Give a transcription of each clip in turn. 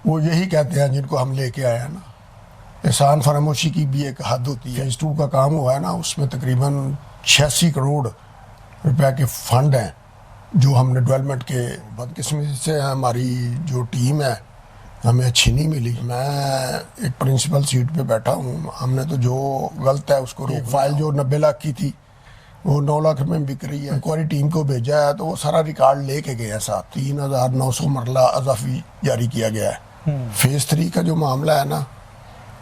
وہ یہی کہتے ہیں جن کو ہم لے کے آئے ہیں نا، احسان فراموشی کی بھی ایک حد ہوتی ہے۔ فیز 2 کا کام ہوا ہے نا، اس میں تقریباً 86 کروڑ روپے کے فنڈ ہیں جو ہم نے ڈیولپمنٹ کے بدقسمتی سے ہماری جو ٹیم ہے ہمیں اچھی نہیں ملی۔ میں ایک پرنسپل سیٹ پہ بیٹھا ہوں، ہم نے تو جو غلط ہے اس کو ایک فائل جو 90 لاکھ کی تھی وہ 9 لاکھ میں بک رہی ہے، انکوائری ٹیم کو بھیجا ہے تو وہ سارا ریکارڈ لے کے گئے ہیں ساتھ۔ 3900 مرلہ اضافی جاری کیا گیا ہے۔ فیز 3 کا جو معاملہ ہے نا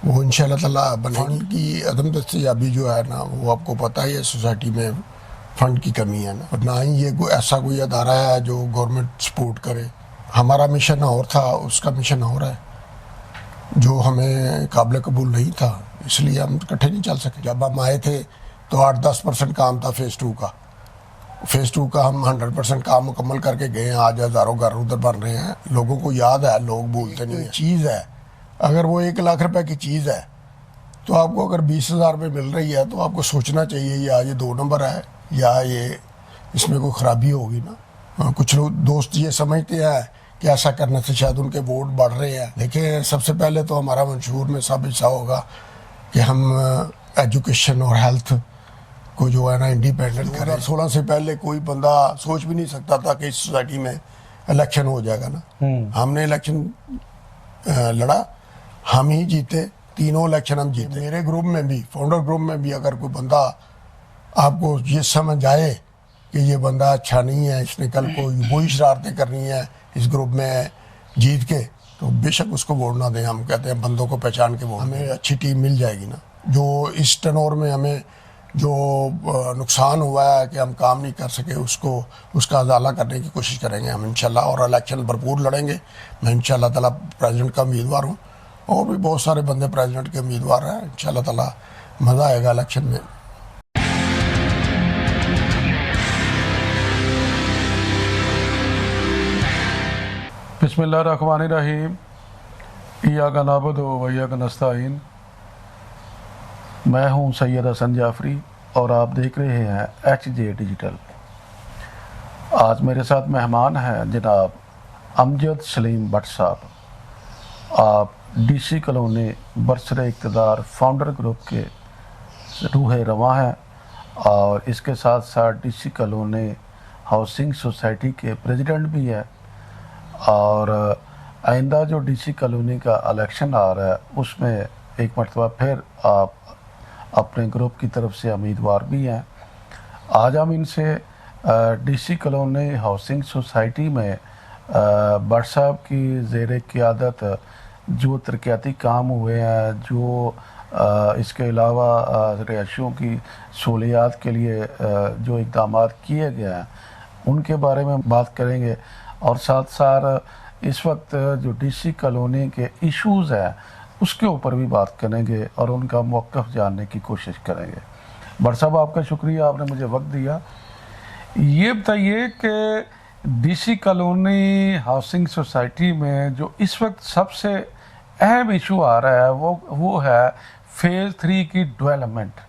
وہ انشاءاللہ تعالیٰ بنے کی عدم دستیابی جو ہے نا، وہ آپ کو پتہ ہی ہے سوسائٹی میں فنڈ کی کمی ہے نا، اور نہ ہی یہ کوئی ایسا کوئی ادارہ ہے جو گورنمنٹ سپورٹ کرے۔ ہمارا مشن اور تھا، اس کا مشن اور ہے جو ہمیں قابل قبول نہیں تھا، اس لیے ہم اکٹھے نہیں چل سکے۔ جب ہم آئے تھے تو 8-10% کام تھا فیز 2 کا۔ فیز 2 کا ہم 100% کام مکمل کر کے گئے ہیں، آج ہزاروں گھر ادھر بن رہے ہیں، لوگوں کو یاد ہے، لوگ بھولتے نہیں ہیں۔ چیز ہے اگر وہ 1 لاکھ روپے کی چیز ہے تو آپ کو اگر 20,000 میں مل رہی ہے تو آپ کو سوچنا چاہیے یا یہ 2 نمبر ہے یا یہ اس میں کوئی خرابی ہوگی نا۔ کچھ لوگ دوست یہ سمجھتے ہیں کہ ایسا کرنے سے شاید ان کے ووٹ بڑھ رہے ہیں۔ دیکھیں، سب سے پہلے تو ہمارا منشور میں سب حصہ ہوگا کہ ہم ایجوکیشن اور ہیلتھ کو جو ہے نا انڈیپینڈنٹ کریں۔ 2016 سے پہلے کوئی بندہ سوچ بھی نہیں سکتا تھا کہ اس سوسائٹی میں الیکشن ہو جائے گا نا۔ ہم نے الیکشن لڑا، ہم ہی جیتے، تینوں الیکشن ہم جیتے۔ میرے گروپ میں بھی، فاؤنڈر گروپ میں بھی، اگر کوئی بندہ آپ کو یہ سمجھ آئے کہ یہ بندہ اچھا نہیں ہے، اس نے کل کو وہی شرارتیں کرنی ہے اس گروپ میں جیت کے، تو بے شک اس کو ووٹ نہ دیں۔ ہم کہتے ہیں بندوں کو پہچان کے ووٹ، ہمیں اچھی ٹیم مل جائے گی نا۔ جو اس ٹرنور میں ہمیں جو نقصان ہوا ہے کہ ہم کام نہیں کر سکے، اس کا ازالہ کرنے کی کوشش کریں گے ہم انشاءاللہ، اور الیکشن بھرپور لڑیں گے۔ میں انشاءاللہ تعالیٰ پریزیڈنٹ کا امیدوار ہوں، اور بھی بہت سارے بندے پریزیڈنٹ کے امیدوار ہیں۔ انشاءاللہ تعالیٰ مزہ آئے گا الیکشن میں۔ بسم اللہ الرحمن الرحیم، ایاک نعبد و ایاک نستعین۔ میں ہوں سید حسن جعفری اور آپ دیکھ رہے ہیں HJ ڈیجیٹل۔ آج میرے ساتھ مہمان ہیں جناب امجد سلیم بٹ صاحب۔ آپ DC کالونی برسر اقتدار فاؤنڈر گروپ کے روح رواں ہیں، اور اس کے ساتھ ساتھ DC کالونی ہاؤسنگ سوسائٹی کے پریزیڈنٹ بھی ہیں، اور آئندہ جو DC کالونی کا الیکشن آ رہا ہے اس میں ایک مرتبہ پھر آپ اپنے گروپ کی طرف سے امیدوار بھی ہیں۔ آج ہم ان سے DC کالونی ہاؤسنگ سوسائٹی میں بٹ صاحب کی زیر قیادت جو ترقیاتی کام ہوئے ہیں، جو اس کے علاوہ رہائشیوں کی سہولیات کے لیے جو اقدامات کیے گئے ہیں ان کے بارے میں بات کریں گے، اور ساتھ ساتھ اس وقت جو DC کالونی کے ایشوز ہیں اس کے اوپر بھی بات کریں گے اور ان کا موقف جاننے کی کوشش کریں گے۔ بٹ صاحب، آپ کا شکریہ، آپ نے مجھے وقت دیا۔ یہ بتائیے کہ DC کالونی ہاؤسنگ سوسائٹی میں جو اس وقت سب سے اہم ایشو آ رہا ہے وہ ہے فیز 3 کی ڈیولپمنٹ۔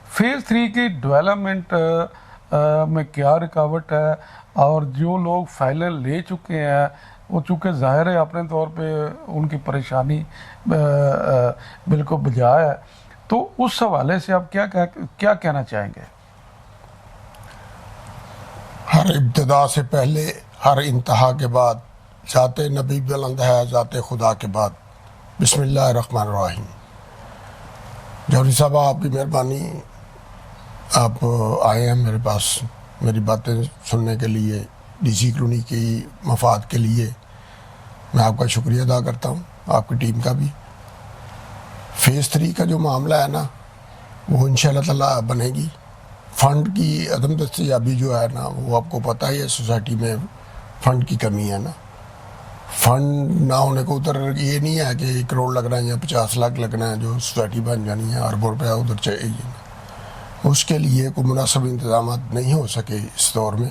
فیز 3 کی ڈیولپمنٹ میں کیا رکاوٹ ہے، اور جو لوگ فائلیں لے چکے ہیں وہ چونکہ ظاہر ہے اپنے طور پہ ان کی پریشانی بالکل بجا ہے، تو اس حوالے سے آپ کیا کہنا چاہیں گے؟ ہر ابتدا سے پہلے، ہر انتہا کے بعد ذات نبی بلند ہے، ذات خدا کے بعد۔ بسم اللہ الرحمن الرحیم۔ جوہری صاحب، آپ کی مہربانی، آپ آئے ہیں میرے پاس میری باتیں سننے کے لیے، DC کالونی کی مفاد کے لیے میں آپ کا شکریہ ادا کرتا ہوں، آپ کی ٹیم کا بھی۔ فیز 3 کا جو معاملہ ہے نا وہ انشاءاللہ تعالیٰ بنے گی۔ فنڈ کی عدم دستیابی جو ہے نا، وہ آپ کو پتہ ہی ہے سوسائٹی میں فنڈ کی کمی ہے نا۔ فنڈ نہ ہونے کو ادھر یہ نہیں ہے کہ 1 کروڑ لگنا ہے یا 50 لاکھ لگنا ہے جو سوسائٹی بن جانی ہے، اربوں روپیہ ادھر چاہیے۔ اس کے لیے کوئی مناسب انتظامات نہیں ہو سکے اس دور میں۔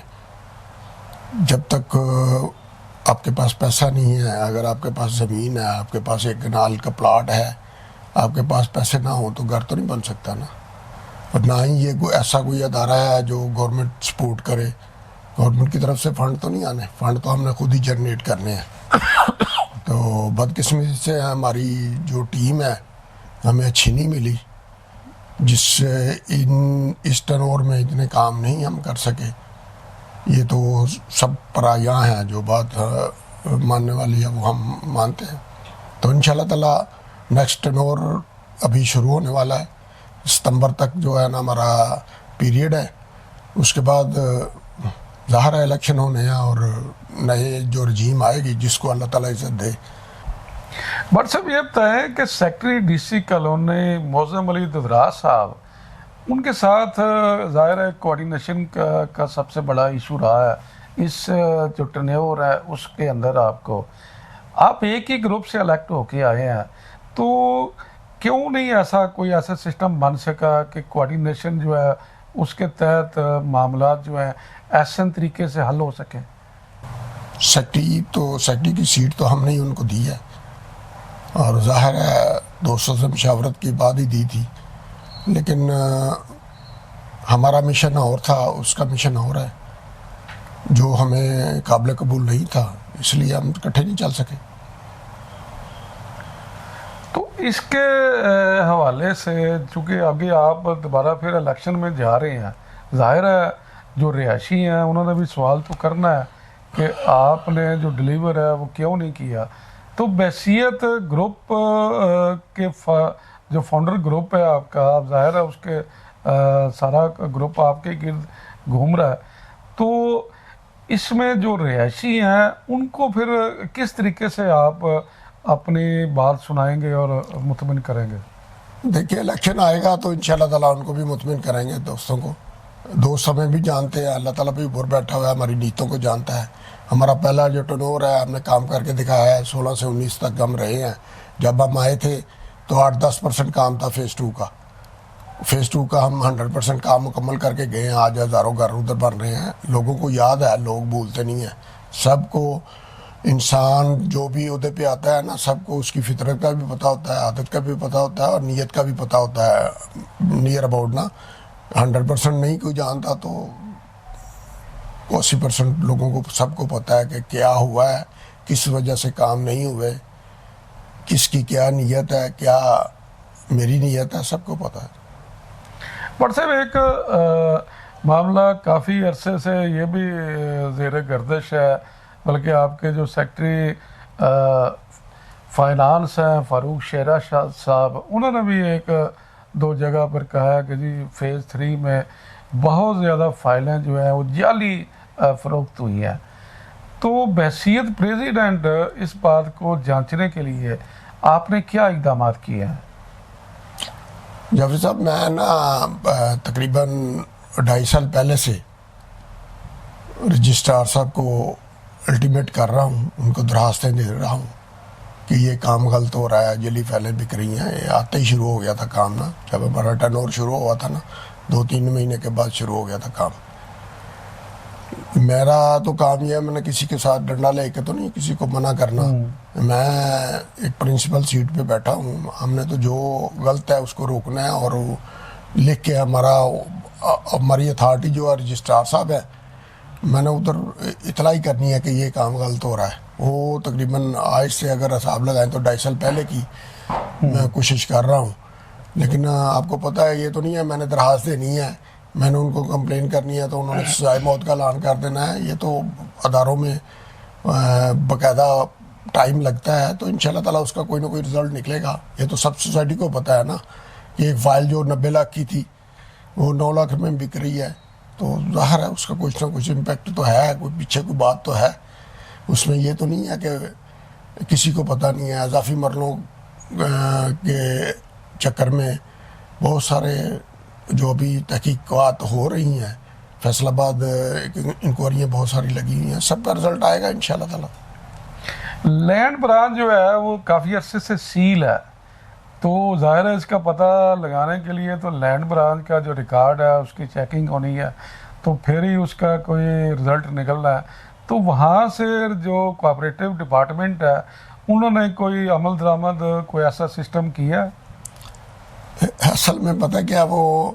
جب تک آپ کے پاس پیسہ نہیں ہے، اگر آپ کے پاس زمین ہے، آپ کے پاس 1 کنال کا پلاٹ ہے، آپ کے پاس پیسے نہ ہوں تو گھر تو نہیں بن سکتا نا۔ اور نہ ہی یہ کوئی ایسا کوئی ادارہ ہے جو گورنمنٹ سپورٹ کرے۔ گورنمنٹ کی طرف سے فنڈ تو نہیں آنے، فنڈ تو ہم نے خود ہی جنریٹ کرنے ہیں۔ تو بدقسمتی سے ہماری جو ٹیم ہے ہمیں اچھی نہیں ملی، جس سے اس ٹرن میں اتنے کام نہیں ہم کر سکے. یہ تو سب پرایاں ہیں، جو بات ماننے والی ہے وہ ہم مانتے ہیں. تو ان شاء اللہ تعالیٰ نیکسٹ ٹرن ابھی شروع ہونے والا ہے. ستمبر تک جو ہے نا ہمارا پیریڈ ہے. اس کے بعد ظاہر ہے الیکشن ہونے ہیں اور نئے جو رجیم آئے گی جس کو اللہ تعالیٰ عزت دے. بٹ صاحب یہ بتائیں کہ سیکٹری ڈی سی کالونی معظم علی ددراس صاحب، ان کے ساتھ ظاہر ہے کوآرڈینیشن کا سب سے بڑا ایشو رہا ہے اس جو ٹرنیور ہے اس کے اندر. آپ ایک ہی گروپ سے الیکٹ ہو کے آئے ہیں، تو کیوں نہیں کوئی ایسا سسٹم بن سکا کہ کوآرڈینیشن جو ہے اس کے تحت معاملات جو ہیں احسن طریقے سے حل ہو سکیں؟ سیکٹری کی سیٹ تو ہم نے ہی ان کو دی ہے، اور ظاہر ہے دوستوں سے مشاورت کی بعد ہی دی تھی. لیکن ہمارا مشن اور تھا، اس کا مشن اور ہے جو ہمیں قابل قبول نہیں تھا، اس لیے ہم اکٹھے نہیں چل سکے. تو اس کے حوالے سے چونکہ ابھی آپ دوبارہ پھر الیکشن میں جا رہے ہیں، ظاہر ہے جو رہائشی ہیں انہوں نے بھی سوال تو کرنا ہے کہ آپ نے جو ڈلیور ہے وہ کیوں نہیں کیا. تو بحیثیت گروپ کے جو فاؤنڈر گروپ ہے آپ کا، آپ ظاہر ہے اس کے سارا گروپ آپ کے گرد گھوم رہا ہے، تو اس میں جو رہائشی ہیں ان کو پھر کس طریقے سے آپ اپنی بات سنائیں گے اور مطمئن کریں گے؟ دیکھیے الیکشن آئے گا تو انشاءاللہ تعالیٰ ان کو بھی مطمئن کریں گے. دوستوں کو دوست ہمیں بھی جانتے ہیں، اللہ تعالیٰ بھی اوپر بیٹھا ہوا ہے، ہماری نیتوں کو جانتا ہے. ہمارا پہلا جو ٹرن ہے ہم نے کام کر کے دکھایا ہے. 16 سے 19 تک ہم رہے ہیں. جب ہم آئے تھے تو 8-10% کام تھا فیز 2 کا. فیز 2 کا ہم 100% کام مکمل کر کے گئے ہیں. آج ہزاروں گھر ادھر بن رہے ہیں. لوگوں کو یاد ہے، لوگ بھولتے نہیں ہیں. سب کو انسان جو بھی عہدے پہ آتا ہے نا، سب کو اس کی فطرت کا بھی پتہ ہوتا ہے، عادت کا بھی پتہ ہوتا ہے اور نیت کا بھی پتہ ہوتا ہے. نیئر اباؤٹ نا 100% نہیں کوئی جانتا تو 80% لوگوں کو سب کو پتہ ہے کہ کیا ہوا ہے، کس وجہ سے کام نہیں ہوئے، کس کی کیا نیت ہے، کیا میری نیت ہے، سب کو پتہ ہے. بٹ صاحب ایک معاملہ کافی عرصے سے یہ بھی زیر گردش ہے، بلکہ آپ کے جو سیکٹری فائنانس ہیں فاروق شیرہ شاہ صاحب، انہوں نے بھی ایک دو جگہ پر کہا ہے کہ جی فیز 3 میں بہت زیادہ فائلیں جو ہیں وہ جعلی فروخت ہوئی ہیں. تو بحیثیت پریزیڈنٹ اس بات کو جانچنے کے لیے آپ نے کیا اقدامات کیے ہیں؟ جعفر صاحب، میں نا تقریباً 2.5 سال پہلے سے رجسٹرار صاحب کو الٹیمیٹ کر رہا ہوں، ان کو درخواستیں دے رہا ہوں کہ یہ کام غلط ہو رہا ہے، جعلی فائلیں بک رہی ہیں. یہ آتے ہی شروع ہو گیا تھا کام نا، جب ہمارا ٹرن اوور شروع ہوا تھا نا 2-3 مہینے کے بعد شروع ہو گیا تھا کام. میرا تو کام یہ ہے، میں نے کسی کے ساتھ ڈنڈا لے کے تو نہیں کسی کو منع کرنا. میں ایک پرنسپل سیٹ پہ بیٹھا ہوں. ہم نے تو جو غلط ہے اس کو روکنا ہے اور لکھ کے ہماری اتھارٹی جو ہے رجسٹرار صاحب ہے، میں نے ادھر اطلاع ہی کرنی ہے کہ یہ کام غلط ہو رہا ہے. وہ تقریباً آج سے اگر حساب لگائیں تو 2.5 سال پہلے کی میں کوشش کر رہا ہوں. لیکن آپ کو پتہ ہے یہ تو نہیں ہے میں نے درخواست دینی ہے، میں نے ان کو کمپلین کرنی ہے تو انہوں نے سزائے موت کا اعلان کر دینا ہے. یہ تو اداروں میں باقاعدہ ٹائم لگتا ہے، تو انشاءاللہ تعالیٰ اس کا کوئی نہ کوئی رزلٹ نکلے گا. یہ تو سب سوسائٹی کو پتہ ہے نا کہ ایک فائل جو 90 لاکھ کی تھی وہ 9 لاکھ میں بک رہی ہے. تو ظاہر ہے اس کا کچھ نہ کچھ امپیکٹ تو ہے، کوئی پیچھے کوئی بات تو ہے. اس میں یہ تو نہیں ہے کہ کسی کو پتہ نہیں ہے. اضافی مرلوں کے چکر میں بہت سارے جو ابھی تحقیقات ہو رہی ہیں، فیصل آباد انکوائریاں بہت ساری لگی ہوئی ہیں، سب کا رزلٹ آئے گا انشاءاللہ تعالیٰ. لینڈ برانچ جو ہے وہ کافی عرصے سے سیل ہے، تو ظاہر ہے اس کا پتہ لگانے کے لیے تو لینڈ برانچ کا جو ریکارڈ ہے اس کی چیکنگ ہونی ہے، تو پھر ہی اس کا کوئی رزلٹ نکلنا ہے. تو وہاں سے جو کوآپریٹو ڈپارٹمنٹ ہے انہوں نے کوئی عمل درآمد کوئی ایسا سسٹم کیا ہے؟ اصل میں پتہ کیا، وہ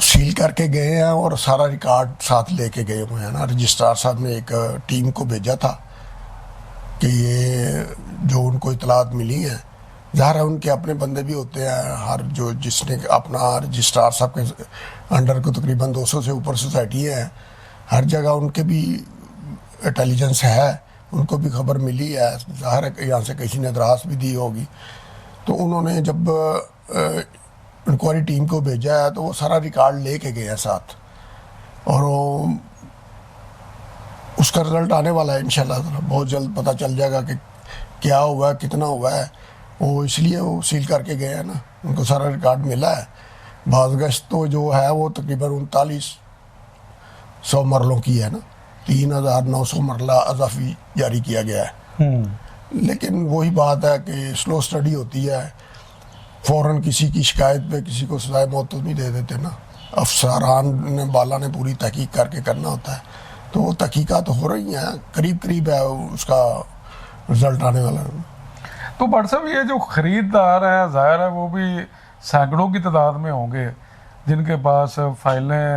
سیل کر کے گئے ہیں اور سارا ریکارڈ ساتھ لے کے گئے ہوئے ہیں نا. رجسٹرار صاحب نے ایک ٹیم کو بھیجا تھا کہ یہ جو ان کو اطلاعات ملی ہیں، ظاہر ہے ان کے اپنے بندے بھی ہوتے ہیں، ہر جو جس نے اپنا رجسٹرار صاحب کے انڈر کو تقریباً 200 سے اوپر سوسائٹی ہیں، ہر جگہ ان کے بھی انٹیلیجنس ہے، ان کو بھی خبر ملی ہے، ظاہر ہے کہ یہاں سے کسی نے دراز بھی دی ہوگی. تو انہوں نے جب انکوائری ٹیم کو بھیجا ہے تو وہ سارا ریکارڈ لے کے گئے ہیں ساتھ، اور وہ اس کا رزلٹ آنے والا ہے انشاءاللہ بہت جلد پتہ چل جائے گا کہ کیا ہوا ہے، کتنا ہوا ہے. وہ اس لیے وہ سیل کر کے گئے ہیں نا، ان کو سارا ریکارڈ ملا ہے. بعض گشت تو جو ہے وہ تقریباً 3900 مرلوں کی ہے نا، 3900 مرلہ اضافی جاری کیا گیا ہے. لیکن وہی بات ہے کہ سلو اسٹڈی ہوتی ہے، فوراً کسی کی شکایت پہ کسی کو سزائے موت تو نہیں دے دیتے نا، افسران نے بالا نے پوری تحقیق کر کے کرنا ہوتا ہے. تو وہ تحقیقات ہو رہی ہیں، قریب ہے اس کا رزلٹ آنے والا ہے. تو بٹ صاحب یہ جو خریدار ہیں ظاہر ہے وہ بھی سینکڑوں کی تعداد میں ہوں گے جن کے پاس فائلیں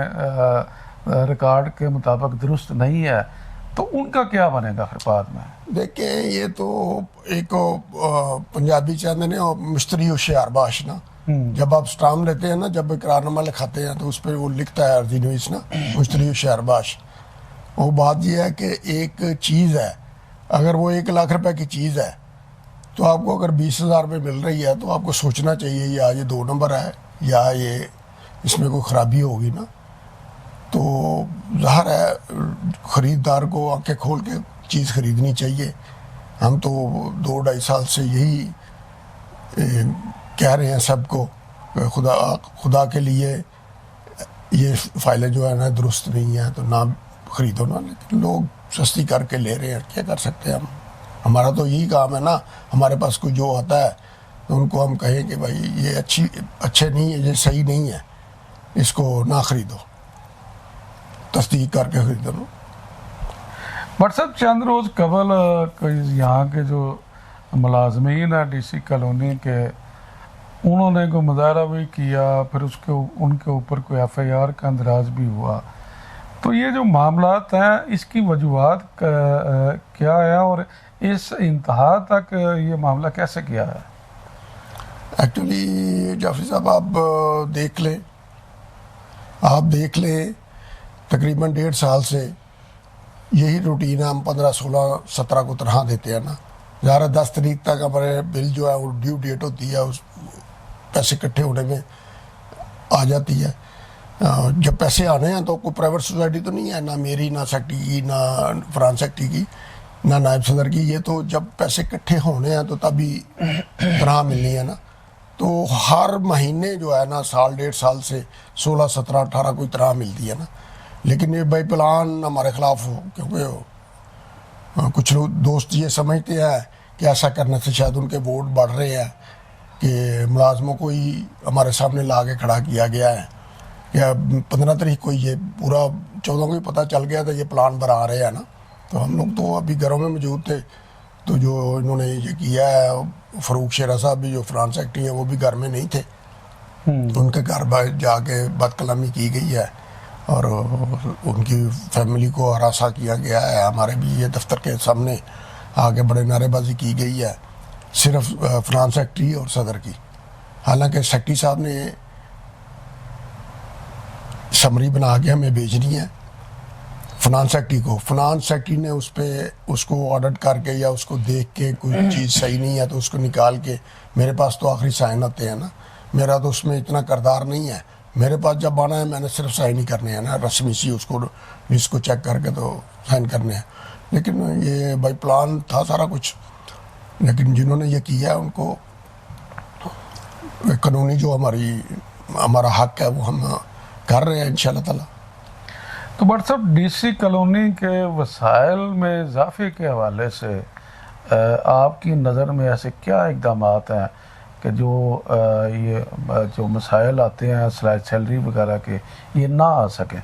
ریکارڈ کے مطابق درست نہیں ہے، تو ان کا کیا بنے گا پھر بعد میں؟ دیکھیں یہ تو ایک پنجابی چاہتے ہیں مشتری ہوشیار باش نا، جب آپ سٹام لیتے ہیں نا، جب اقرار نامہ لکھاتے ہیں تو اس پہ وہ لکھتا ہے عرضی نویس نا مشتری ہوشیار باش. وہ بات یہ ہے کہ ایک چیز ہے، اگر وہ 1 لاکھ روپے کی چیز ہے تو آپ کو اگر 20,000 میں مل رہی ہے تو آپ کو سوچنا چاہیے یا یہ 2 نمبر ہے یا یہ اس میں کوئی خرابی ہوگی نا. تو ظاہر ہے خریدار کو آنکھیں کھول کے چیز خریدنی چاہیے. ہم تو 2-2.5 سال سے یہی کہہ رہے ہیں سب کو کہ خدا کے لیے یہ فائلیں جو ہے نا درست نہیں ہیں تو نہ خریدو نا. لیکن لوگ سستی کر کے لے رہے ہیں، کیا کر سکتے ہیں ہم؟ ہمارا تو یہی کام ہے نا، ہمارے پاس کوئی جو آتا ہے تو ان کو ہم کہیں کہ بھائی یہ اچھے نہیں ہے، یہ صحیح نہیں ہے، اس کو نہ خریدو، تصدیق کر کے خریدو. بٹ صاحب چند روز قبل یہاں کے جو ملازمین ہیں ڈی سی کالونی کے، انہوں نے کوئی مظاہرہ بھی کیا، پھر ان کے اوپر کوئی FIR کا اندراج بھی ہوا. تو یہ جو معاملات ہیں اس کی وجوہات کیا ہے اور اس انتہا تک یہ معاملہ کیسے کیا ہے؟ ایکچولی جعفری صاحب آپ دیکھ لیں تقریباً 1.5 سال سے یہی روٹین ہے. ہم 15, 16, 17 کو تنخواہ دیتے ہیں نا، ظاہر 10 تاریخ تک ہمارے بل جو ہے وہ ڈیو ڈیٹ ہوتی ہے، اس پیسے اکٹھے ہونے میں آ جاتی ہے. جب پیسے آنے ہیں تو کوئی پرائیویٹ سوسائٹی تو نہیں ہے، نہ میری، نہ سیکٹری کی، نہ فران سیکٹری کی، نہ نائب صدر کی. یہ تو جب پیسے اکٹھے ہونے ہیں تو تبھی تنخواہ ملنی ہے نا. تو ہر مہینے جو ہے نا 1.5 سال سے 16, 17, 18 کوئی تنخواہ ملتی ہے نا. لیکن یہ بائی پلان ہمارے خلاف ہو، کیونکہ کچھ لوگ دوست یہ سمجھتے ہیں کہ ایسا کرنے سے شاید ان کے ووٹ بڑھ رہے ہیں، کہ ملازموں کو ہی ہمارے سامنے لا کے کھڑا کیا گیا ہے. یا 15 تاریخ کو یہ پورا 14 کو ہی پتہ چل گیا تھا یہ پلان بنا رہے ہیں نا. تو ہم لوگ تو ابھی گھروں میں موجود تھے. تو جو انہوں نے یہ کیا ہے، فروخ شیرہ صاحب بھی جو فران سیکٹری ہیں وہ بھی گھر میں نہیں تھے، ان کے گھر جا کے بد کلامی کی گئی ہے اور ان کی فیملی کو ہراساں کیا گیا ہے. ہمارے بھی یہ دفتر کے سامنے آگے بڑے نعرے بازی کی گئی ہے صرف فران سیکٹری اور صدر کی. حالانکہ سیکٹری صاحب نے سمری بنا کے ہمیں بھیجنی ہے فنانس سیکٹری کو. فنانس سیکٹری نے اس کو آڈٹ کر کے یا اس کو دیکھ کے کوئی چیز صحیح نہیں ہے تو اس کو نکال کے میرے پاس تو آخری سائن آتے ہیں نا. میرا تو اس میں اتنا کردار نہیں ہے. میرے پاس جب آنا ہے میں نے صرف سائن ہی کرنے ہیں نا، رسمی سی اس کو چیک کر کے تو سائن کرنے ہیں. لیکن یہ بائی پلان تھا سارا کچھ. لیکن جنہوں نے یہ کیا ہے ان کو قانونی جو ہمارا حق ہے وہ ہم کر رہے ہیں انشاءاللہ تعالی. تو بٹ صاحب ڈی سی کالونی کے وسائل میں اضافے کے حوالے سے آپ کی نظر میں ایسے کیا اقدامات ہیں کہ جو مسائل آتے ہیں سیلری وغیرہ کے یہ نہ آ سکیں؟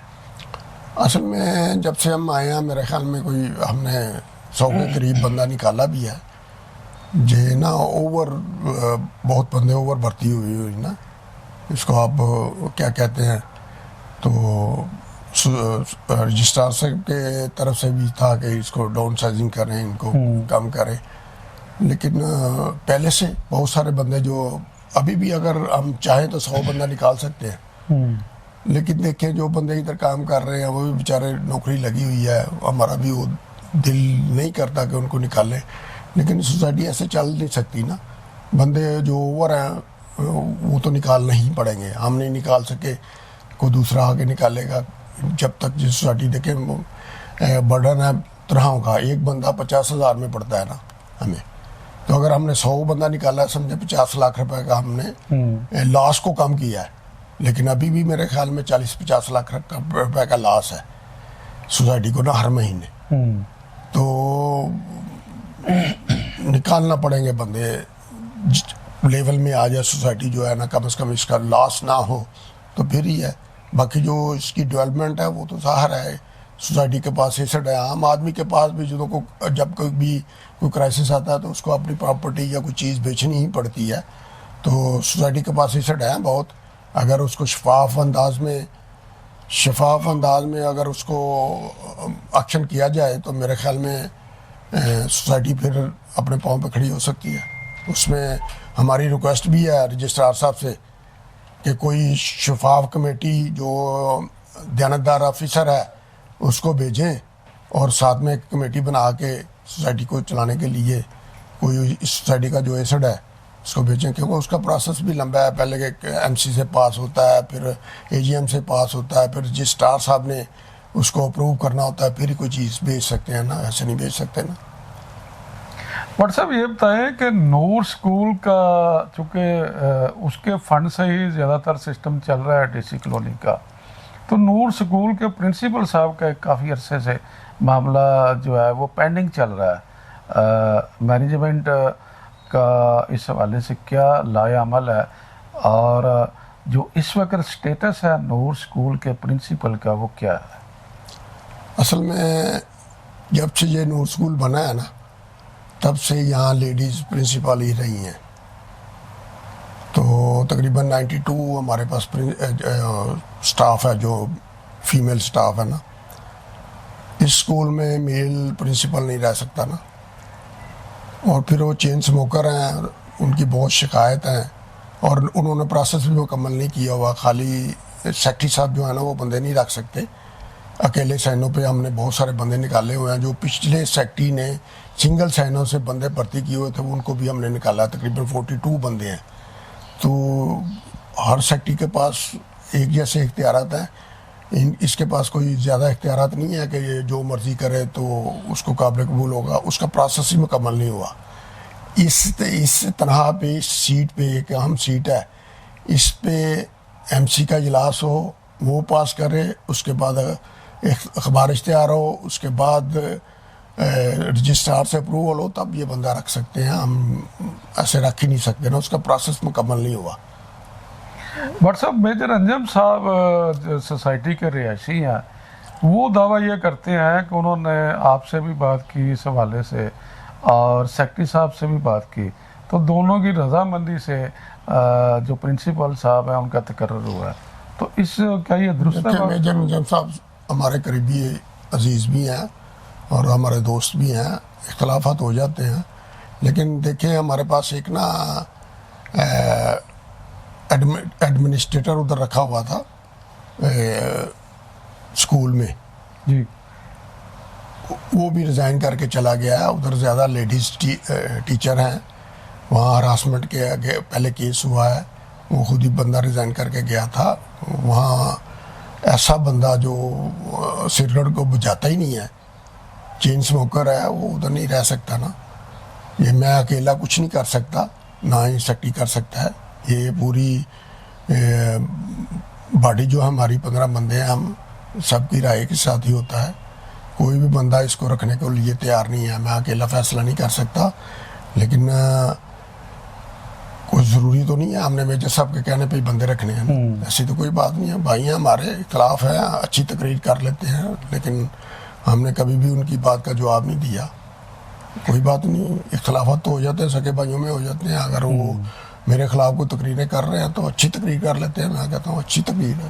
اصل میں جب سے ہم آئے ہیں میرے خیال میں کوئی ہم نے 100 کے قریب بندہ نکالا بھی ہے. جی نا بہت بندے اوور بھرتی ہوئی نا، اس کو آپ کیا کہتے ہیں، تو رجسٹرار صاحب کے طرف سے بھی تھا کہ اس کو ڈاؤن سائزنگ کریں، ان کو کم کریں، لیکن پہلے سے بہت سارے بندے جو ابھی بھی اگر ہم چاہیں تو 100 بندہ نکال سکتے ہیں، لیکن دیکھیں جو بندے ادھر کام کر رہے ہیں وہ بھی بیچارے نوکری لگی ہوئی ہے، ہمارا بھی وہ دل نہیں کرتا کہ ان کو نکالیں، لیکن سوسائٹی ایسے چل نہیں سکتی نا، بندے جو اوور ہیں وہ تو نکالنا ہی پڑیں گے، ہم نہیں نکال سکے کوئی دوسرا آگے نکالے گا، جب تک جس سوسائٹی دیکھیں برڈن ہے طرحوں کا، ایک بندہ 50,000 میں پڑتا ہے نا ہمیں، تو اگر ہم نے 100 بندہ نکالا ہے سمجھے 50 لاکھ روپے کا ہم نے لاس کو کم کیا ہے، لیکن ابھی بھی میرے خیال میں 40-50 لاکھ روپے کا لاس ہے سوسائٹی کو نا ہر مہینے، تو نکالنا پڑیں گے بندے، لیول میں آ جائے سوسائٹی جو ہے نا، کم از کم اس کا لاس نہ ہو تو پھر ہی ہے، باقی جو اس کی ڈیولپمنٹ ہے وہ تو ظاہر ہے سوسائٹی کے پاس ایسٹ ہے، عام آدمی کے پاس بھی جب کوئی کرائسس آتا ہے تو اس کو اپنی پراپرٹی یا کوئی چیز بیچنی ہی پڑتی ہے، تو سوسائٹی کے پاس ایسٹ ہے بہت، اگر اس کو شفاف انداز میں اگر اس کو ایکشن کیا جائے تو میرے خیال میں سوسائٹی پھر اپنے پاؤں پہ کھڑی ہو سکتی ہے۔ اس میں ہماری ریکویسٹ بھی ہے رجسٹرار صاحب سے کہ کوئی شفاف کمیٹی جو دیانتدار آفیسر ہے اس کو بھیجیں اور ساتھ میں ایک کمیٹی بنا کے سوسائٹی کو چلانے کے لیے کوئی اس سوسائٹی کا جو ایسڈ ہے اس کو بھیجیں، کیونکہ اس کا پروسیس بھی لمبا ہے، پہلے کہ ایم سی سے پاس ہوتا ہے، پھر اے جی ایم سے پاس ہوتا ہے، پھر رجسٹرار صاحب نے اس کو اپروو کرنا ہوتا ہے، پھر ہی کوئی چیز بھیج سکتے ہیں نا، ایسے نہیں بھیج سکتے نا۔ بٹ صاحب یہ بتائیں کہ نور اسکول کا چونکہ اس کے فنڈ سے ہی زیادہ تر سسٹم چل رہا ہے ڈی سی کالونی کا، تو نور اسکول کے پرنسپل صاحب کا کافی عرصے سے معاملہ جو ہے وہ پینڈنگ چل رہا ہے، مینجمنٹ کا اس حوالے سے کیا لائے عمل ہے، اور جو اس وقت اسٹیٹس ہے نور اسکول کے پرنسپل کا وہ کیا ہے؟ اصل میں جب سے یہ نور اسکول بنا ہے نا تب سے یہاں لیڈیز پرنسپل ہی رہی ہیں، تو تقریباً 92 ہمارے پاس سٹاف ہے جو فیمیل سٹاف ہے نا، اس اسکول میں میل پرنسپل نہیں رہ سکتا نا، اور پھر وہ چین اسموکر ہیں، ان کی بہت شکایت ہیں، اور انہوں نے پروسیس بھی مکمل نہیں کیا ہوا، خالی سیکٹری صاحب جو ہے نا وہ بندے نہیں رکھ سکتے، اکیلے سائنوں پہ ہم نے بہت سارے بندے نکالے ہوئے ہیں، جو پچھلے سیکٹری نے سنگل سائنوں سے بندے بھرتی کیے ہوئے تھے ان کو بھی ہم نے نکالا، تقریباً 42 بندے ہیں، تو ہر سیکٹری کے پاس ایک جیسے اختیارات ہیں، اس کے پاس کوئی زیادہ اختیارات نہیں ہے کہ یہ جو مرضی کرے تو اس کو قابل قبول ہوگا، اس کا پروسیس ہی مکمل نہیں ہوا۔ اس طرح پہ اس سیٹ پہ ایک اہم سیٹ ہے، اس پہ ایم سی کا اجلاس ہو، وہ پاس کرے، اس کے بعد اخبار اشتہار ہو، اس کے بعد رجسٹرار سے اپروول ہو، تب یہ بندہ رکھ سکتے ہیں، ہم ایسے رکھ ہی نہیں سکتے نا، اس کا پروسیس مکمل نہیں ہوا۔ بٹ صاحب میجر انجم صاحب سوسائٹی کے رہائشی ہیں، وہ دعویٰ یہ کرتے ہیں کہ انہوں نے آپ سے بھی بات کی اس حوالے سے اور سیکٹری صاحب سے بھی بات کی، تو دونوں کی رضامندی سے جو پرنسپل صاحب ہیں ان کا تقرر ہوا ہے، تو اس کیا یہ درست ہے؟ میجر انجم صاحب ہمارے قریبی عزیز بھی ہیں اور ہمارے دوست بھی ہیں، اختلافات ہو جاتے ہیں، لیکن دیکھیں ہمارے پاس ایک نا ایڈمنسٹریٹر ادھر رکھا ہوا تھا اسکول میں، جی وہ بھی ریزائن کر کے چلا گیا ہے، ادھر زیادہ لیڈیز ٹیچر ہیں، وہاں ہراسمنٹ کے آگے پہلے کیس ہوا ہے، وہ خود ہی بندہ ریزائن کر کے گیا تھا، وہاں ایسا بندہ جو سگریٹ کو بجھاتا ہی نہیں ہے، چین اسموکر ہے، وہ ادھر نہیں رہ سکتا نا، یہ میں اکیلا کچھ نہیں کر سکتا، نہ ہی سیکٹری کر سکتا ہے، یہ پوری باڈی جو ہماری 15 بندے ہیں، ہم سب کی رائے کے ساتھ ہی ہوتا ہے، کوئی بھی بندہ اس کو رکھنے کے لیے تیار نہیں ہے، میں اکیلا فیصلہ نہیں کر سکتا، لیکن کوئی ضروری تو نہیں ہے ہم نے میجر صاحب کے کہنے پہ ہی بندے رکھنے ہیں، ایسی تو کوئی بات نہیں ہے، بھائی ہیں ہمارے، اختلاف ہے، اچھی تقریر کر لیتے ہیں، لیکن ہم نے کبھی بھی ان کی بات کا جواب نہیں دیا، کوئی بات نہیں، اختلافات تو ہو جاتے ہیں، سکے بھائیوں میں ہو جاتے ہیں، اگر وہ میرے خلاف کوئی تقریریں کر رہے ہیں تو اچھی تقریر کر لیتے ہیں، میں کہتا ہوں اچھی تقریر ہے۔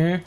1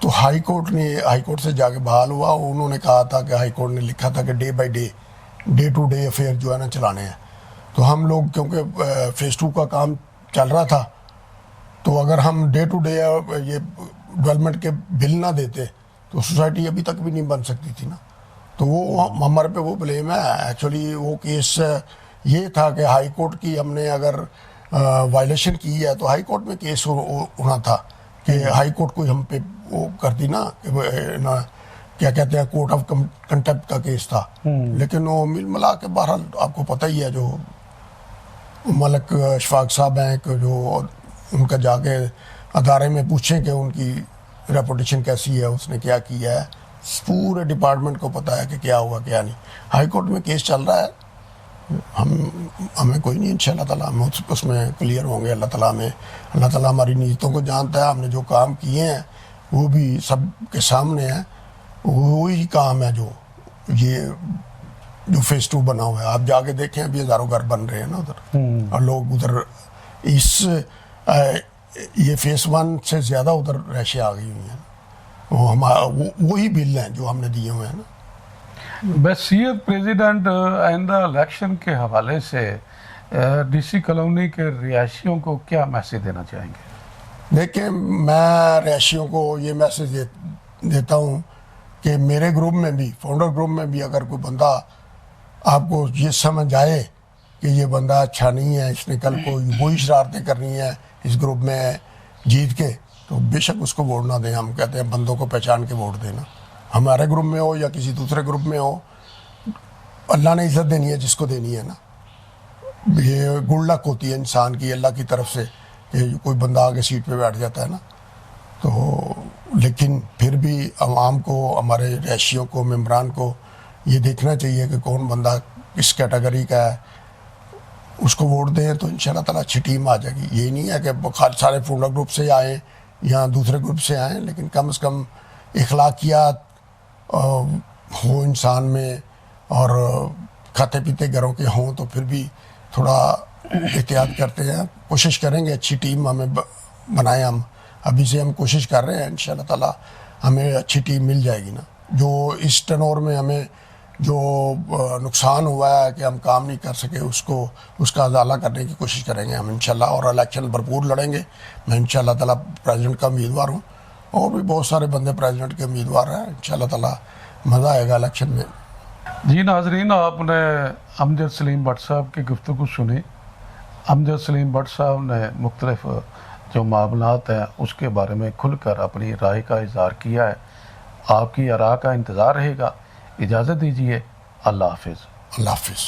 تو ہائی کورٹ سے جا کے بحال ہوا. انہوں نے کہا تھا کہ ہائی کورٹ نے لکھا تھا کہ day by day to day affair جو ہے نا چلانے ہیں. تو ہم لوگ کیونکہ فیز 2 کا کام چل رہا تھا, تو اگر ہم ڈے ٹو ڈے یہ ڈیولپمنٹ کے بل نہ دیتے تو سوسائٹی ابھی تک بھی نہیں بن سکتی تھی نا. تو وہ ہمارے پہ وہ بلیم ہے. ایکچولی وہ کیس یہ تھا کہ ہائی کورٹ کی ہم نے اگر وائلیشن کی ہے تو ہائی کورٹ میں کیس ہونا تھا کہ ہائی کورٹ کوئی ہم پہ وہ کرتی نا کہ کیا کہتے ہیں کورٹ آف کنٹیمپٹ کا کیس تھا. لیکن وہ مل ملا کے بہرحال آپ کو پتہ ہی ہے جو ملک اشفاق صاحب ہیں کہ جو ان کا جا کے ادارے میں پوچھیں کہ ان کی ریپوٹیشن کیسی ہے, اس نے کیا کیا ہے, پورے ڈپارٹمنٹ کو پتہ ہے کہ کیا ہوا کیا نہیں. ہائی کورٹ میں کیس چل رہا ہے, ہمیں کوئی نہیں, انشاءاللہ تعالیٰ ہم اس میں کلیئر ہوں گے. اللہ تعالیٰ ہماری نیتوں کو جانتا ہے. ہم نے جو کام کیے ہیں وہ بھی سب کے سامنے ہے. وہی کام ہے جو فیز 2 بنا ہوا ہے. آپ جا کے دیکھیں ابھی ہزاروں گھر بن رہے ہیں نا ادھر, اور لوگ ادھر یہ فیز 1 سے زیادہ ادھر رہائشیں آ گئی ہوئی ہیں. وہی بل ہیں جو ہم نے دیے ہوئے ہیں نا. بحیثیت پریزیڈنٹ آئندہ الیکشن کے حوالے سے ڈی سی کالونی کے رہائشیوں کو کیا میسج دینا چاہیں گے؟ دیکھیں, میں رہائشیوں کو یہ میسج دیتا ہوں کہ میرے گروپ میں بھی, فاؤنڈر گروپ میں بھی, اگر کوئی بندہ آپ کو یہ سمجھ آئے کہ یہ بندہ اچھا نہیں ہے, اس نے کل کو وہی شرارتیں کرنی ہیں اس گروپ میں جیت کے, تو بے شک اس کو ووٹ نہ دیں. ہم کہتے ہیں بندوں کو پہچان کے ووٹ دینا. ہمارے گروپ میں ہو یا کسی دوسرے گروپ میں ہو, اللہ نے عزت دینی ہے جس کو دینی ہے نا. یہ گڈ لک ہوتی ہے انسان کی اللہ کی طرف سے کہ کوئی بندہ آگے سیٹ پہ بیٹھ جاتا ہے نا. تو لیکن پھر بھی عوام کو, ہمارے رہائشیوں کو, ممبران کو یہ دیکھنا چاہیے کہ کون بندہ کس کیٹیگری کا ہے, اس کو ووٹ دیں تو انشاءاللہ تعالیٰ اچھی ٹیم آ جائے گی. یہ نہیں ہے کہ سارے فاؤنڈر گروپ سے آئیں یا دوسرے گروپ سے آئیں, لیکن کم از کم اخلاقیات ہوں انسان میں, اور کھاتے پیتے گھروں کے ہوں تو پھر بھی تھوڑا احتیاط کرتے ہیں. کوشش کریں گے اچھی ٹیم ہمیں بنائیں. ہم ابھی سے ہم کوشش کر رہے ہیں, انشاءاللہ تعالیٰ ہمیں اچھی ٹیم مل جائے گی نا. جو اس ٹرنور میں ہمیں جو نقصان ہوا ہے کہ ہم کام نہیں کر سکے, اس کا ازالہ کرنے کی کوشش کریں گے ہم انشاءاللہ. اور الیکشن بھرپور لڑیں گے. میں انشاءاللہ تعالیٰ پریزیڈنٹ کا امیدوار ہوں, اور بھی بہت سارے بندے پریزیڈنٹ کے امیدوار ہیں. انشاءاللہ تعالیٰ مزہ آئے گا الیکشن میں. جی ناظرین, آپ نے امجد سلیم بٹ صاحب کی گفتگو سنی. امجد سلیم بٹ صاحب نے مختلف جو معاملات ہیں اس کے بارے میں کھل کر اپنی رائے کا اظہار کیا ہے. آپ کی آراء کا انتظار رہے گا. اجازت دیجیے. اللہ حافظ. اللہ حافظ.